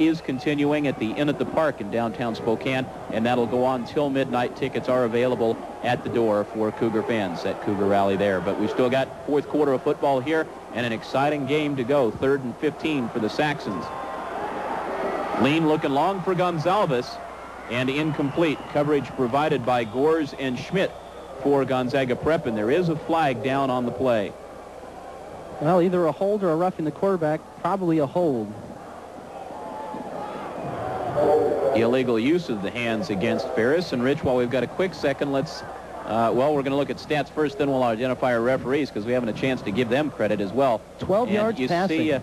is continuing at the Inn at the Park in downtown Spokane, and that'll go on till midnight. Tickets are available at the door for Cougar fans at Cougar Rally there. But we've still got fourth quarter of football here and an exciting game to go. 3rd and 15 for the Saxons. Lean looking long for Goncalves, and incomplete. Coverage provided by Gores and Schmidt for Gonzaga Prep, and there is a flag down on the play. Well, either a hold or a roughing the quarterback. Probably a hold. Illegal use of the hands against Ferris. And Rich, while we've got a quick second, let's well, we're going to look at stats first, then we'll identify our referees because we haven't a chance to give them credit as well. 12 yards passing. See,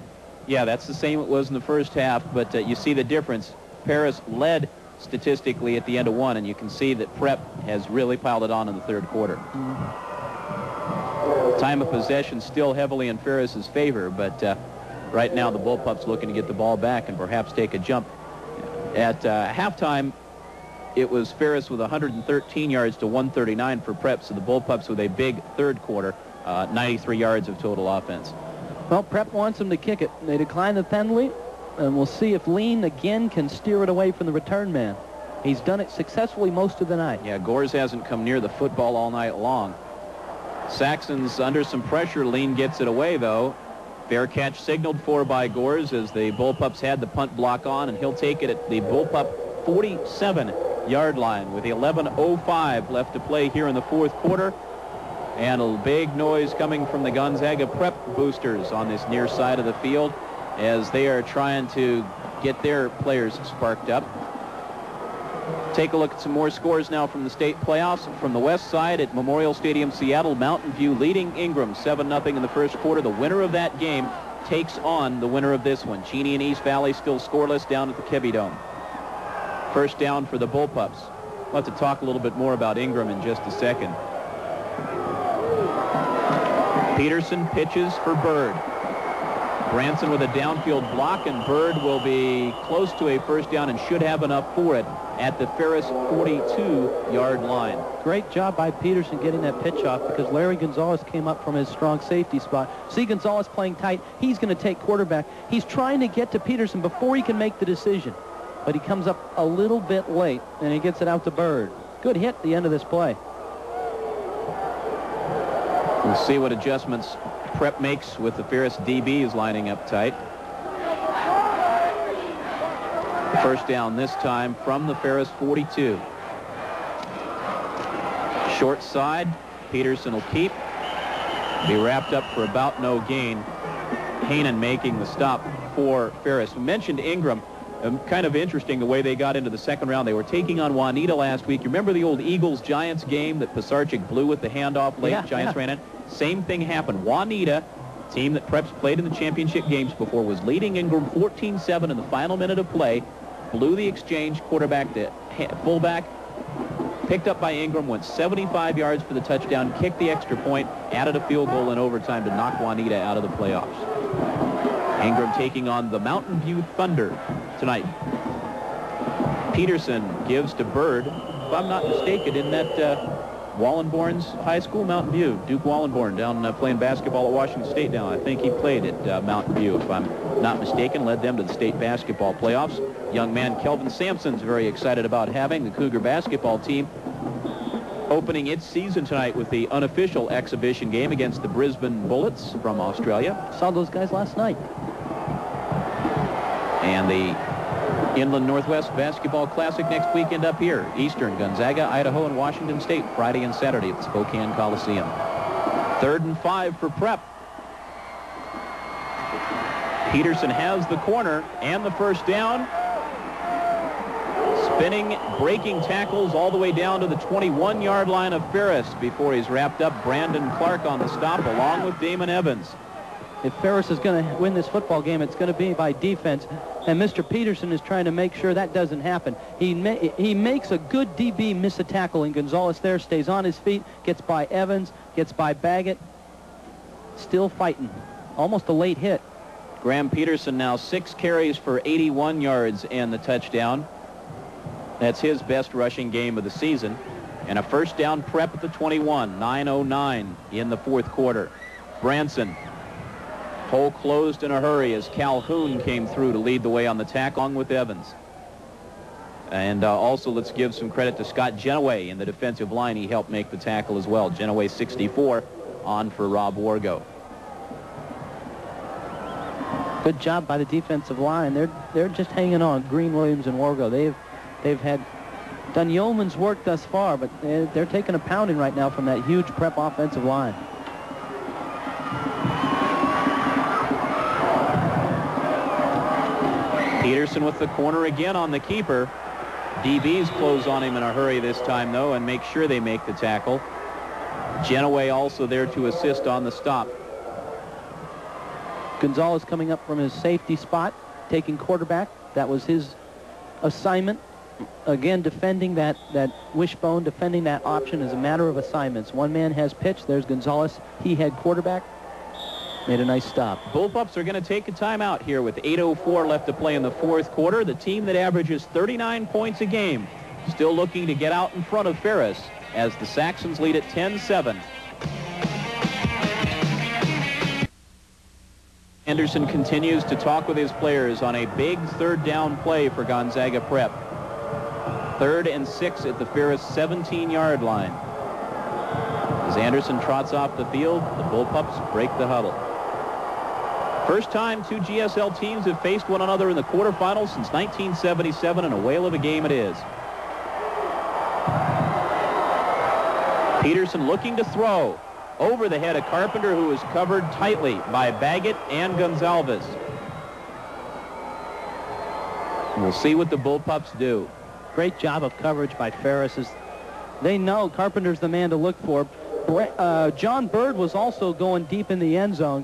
yeah, that's the same it was in the first half, but you see the difference. Ferris led statistically at the end of one, and you can see that Prep has really piled it on in the third quarter. Time of possession still heavily in Ferris's favor, but right now the Bullpups looking to get the ball back and perhaps take a jump. At halftime, it was Ferris with 113 yards to 139 for Prep, so the Bullpups with a big third quarter, 93 yards of total offense. Well, Prep wants them to kick it. They decline the penalty, and we'll see if Lean again can steer it away from the return man. He's done it successfully most of the night. Yeah, Gores hasn't come near the football all night long. Saxons under some pressure. Lean gets it away, though. Fair catch signaled for by Gores as the Bullpups had the punt block on, and he'll take it at the Bullpup 47-yard line with 11:05 left to play here in the fourth quarter. And a big noise coming from the Gonzaga Prep boosters on this near side of the field as they are trying to get their players sparked up. Take a look at some more scores now from the state playoffs. From the west side at Memorial Stadium, Seattle, Mountain View leading Ingram 7-0 in the first quarter. The winner of that game takes on the winner of this one. Cheney and East Valley still scoreless down at the Kebby Dome. First down for the Bullpups. We'll have to talk a little bit more about Ingram in just a second. Pederson pitches for Byrd. Branson with a downfield block, and Byrd will be close to a first down and should have enough for it at the Ferris 42-yard line. Great job by Pederson getting that pitch off because Larry Gonzalez came up from his strong safety spot. See Gonzalez playing tight. He's going to take quarterback. He's trying to get to Pederson before he can make the decision, but he comes up a little bit late, and he gets it out to Byrd. Good hit at the end of this play. We'll see what adjustments Prep makes with the Ferris DBs lining up tight. First down this time from the Ferris 42. Short side, Pederson will keep. Be wrapped up for about no gain. Hanon making the stop for Ferris. We mentioned Ingram. Kind of interesting the way they got into the second round. They were taking on Juanita last week. You remember the old Eagles-Giants game that Pisarcik blew with the handoff late? Giants ran in. Same thing happened. Juanita, team that Prep's played in the championship games before, was leading Ingram 14-7 in the final minute of play. Blew the exchange, quarterback to fullback. Picked up by Ingram, went 75 yards for the touchdown, kicked the extra point, added a field goal in overtime to knock Juanita out of the playoffs. Ingram taking on the Mountain View Thunder tonight. Pederson gives to Byrd, if I'm not mistaken, in that Wallenborn's high school, Mountain View. Duke Wallenborn down playing basketball at Washington State now. I think he played at Mountain View, if I'm not mistaken. Led them to the state basketball playoffs. Young man Kelvin Sampson's very excited about having the Cougar basketball team opening its season tonight with the unofficial exhibition game against the Brisbane Bullets from Australia. Saw those guys last night. And the Inland Northwest Basketball Classic next weekend up here. Eastern, Gonzaga, Idaho, and Washington State, Friday and Saturday at the Spokane Coliseum. 3rd and 5 for Prep. Pederson has the corner and the first down. Spinning, breaking tackles all the way down to the 21-yard line of Ferris before he's wrapped up. Brandon Clark on the stop along with Damon Evans. If Ferris is going to win this football game, it's going to be by defense, and Mr. Pederson is trying to make sure that doesn't happen. He makes a good DB miss a tackle, and Gonzalez there stays on his feet, gets by Evans, gets by Baggot, still fighting. Almost a late hit. Graham Pederson now 6 carries for 81 yards and the touchdown. That's his best rushing game of the season. And a first down Prep at the 21, 9:09 in the fourth quarter. Branson Hole closed in a hurry as Colquhoun came through to lead the way on the tackle along with Evans. And also let's give some credit to Scott Genoway in the defensive line. He helped make the tackle as well. Genoway 64 on for Robb Wargo. Good job by the defensive line. They're just hanging on. Green, Williams, and Wargo. They've done yeoman's work thus far, but they're taking a pounding right now from that huge prep offensive line. Pederson with the corner again on the keeper. DBs close on him in a hurry this time, though, and make sure they make the tackle. Genoway also there to assist on the stop. Gonzalez coming up from his safety spot, taking quarterback. That was his assignment. Again, defending that wishbone, defending that option is a matter of assignments. One man has pitch. There's Gonzalez. He had quarterback. Made a nice stop. Bullpups are going to take a timeout here with 8:04 left to play in the fourth quarter. The team that averages 39 points a game still looking to get out in front of Ferris as the Saxons lead at 10-7. Anderson continues to talk with his players on a big third down play for Gonzaga Prep. 3rd and 6 at the Ferris 17-yard line. As Anderson trots off the field, the Bullpups break the huddle. First time two GSL teams have faced one another in the quarterfinals since 1977, and a whale of a game it is. Pederson looking to throw over the head of Carpenter, who is covered tightly by Baggot and Goncalves. We'll see what the Bullpups do. Great job of coverage by Ferris. They know Carpenter's the man to look for. John Byrd was also going deep in the end zone.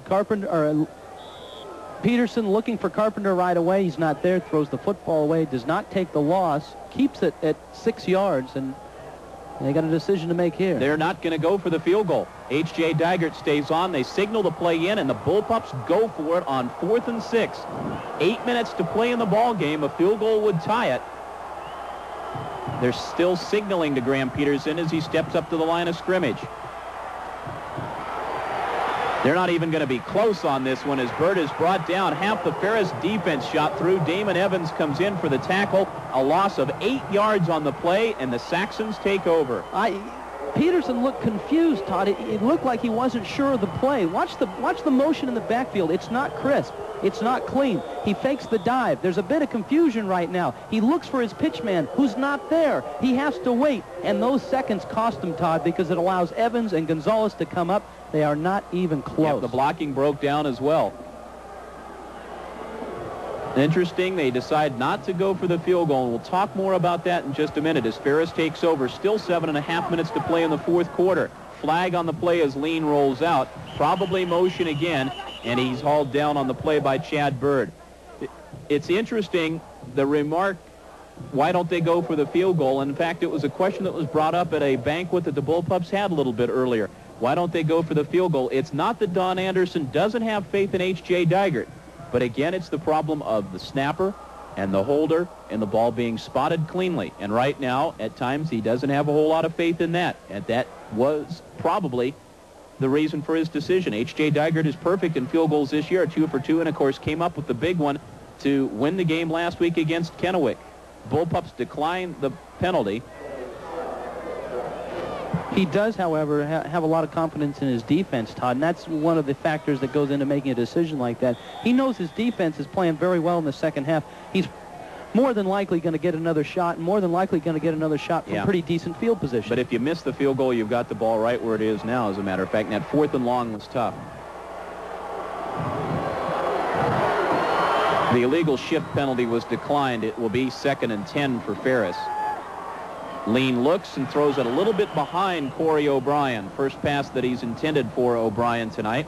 Pederson looking for Carpenter right away. He's not there. Throws the football away. Does not take the loss. Keeps it at 6 yards, and they got a decision to make here. They're not going to go for the field goal. H.J. Dygert stays on. They signal the play in, and the Bullpups go for it on 4th and 6. 8 minutes to play in the ball game. A field goal would tie it. They're still signaling to Graham Pederson as he steps up to the line of scrimmage. They're not even going to be close on this one as Byrd is brought down. Half the Ferris defense shot through. Damon Evans comes in for the tackle. A loss of 8 yards on the play, and the Saxons take over. Pederson looked confused, Todd. It looked like he wasn't sure of the play. Watch the motion in the backfield. It's not crisp. It's not clean. He fakes the dive. There's a bit of confusion right now. He looks for his pitchman, who's not there. He has to wait, and those seconds cost him, Todd, because it allows Evans and Gonzalez to come up. They are not even close. Yep, the blocking broke down as well. Interesting, they decide not to go for the field goal, and we'll talk more about that in just a minute as Ferris takes over. Still 7.5 minutes to play in the fourth quarter. Flag on the play as Lean rolls out. Probably motion again, and he's hauled down on the play by Chad Byrd. It's interesting, the remark, why don't they go for the field goal? And in fact, it was a question that was brought up at a banquet that the Bullpups had a little bit earlier. Why don't they go for the field goal? It's not that Don Anderson doesn't have faith in H.J. Dygert. But again, it's the problem of the snapper and the holder and the ball being spotted cleanly. And right now, at times, he doesn't have a whole lot of faith in that. And that was probably the reason for his decision. H.J. Dygert is perfect in field goals this year, 2 for 2, and of course came up with the big one to win the game last week against Kennewick. Bullpups declined the penalty. He does, however, have a lot of confidence in his defense, Todd, and that's one of the factors that goes into making a decision like that. He knows his defense is playing very well in the second half. He's more than likely going to get another shot, and more than likely going to get another shot from pretty decent field position. But if you miss the field goal, you've got the ball right where it is now, as a matter of fact, and that 4th and long was tough. The illegal shift penalty was declined. It will be 2nd and 10 for Ferris. Lean looks and throws it a little bit behind Corey O'Brien. First pass that he's intended for O'Brien tonight.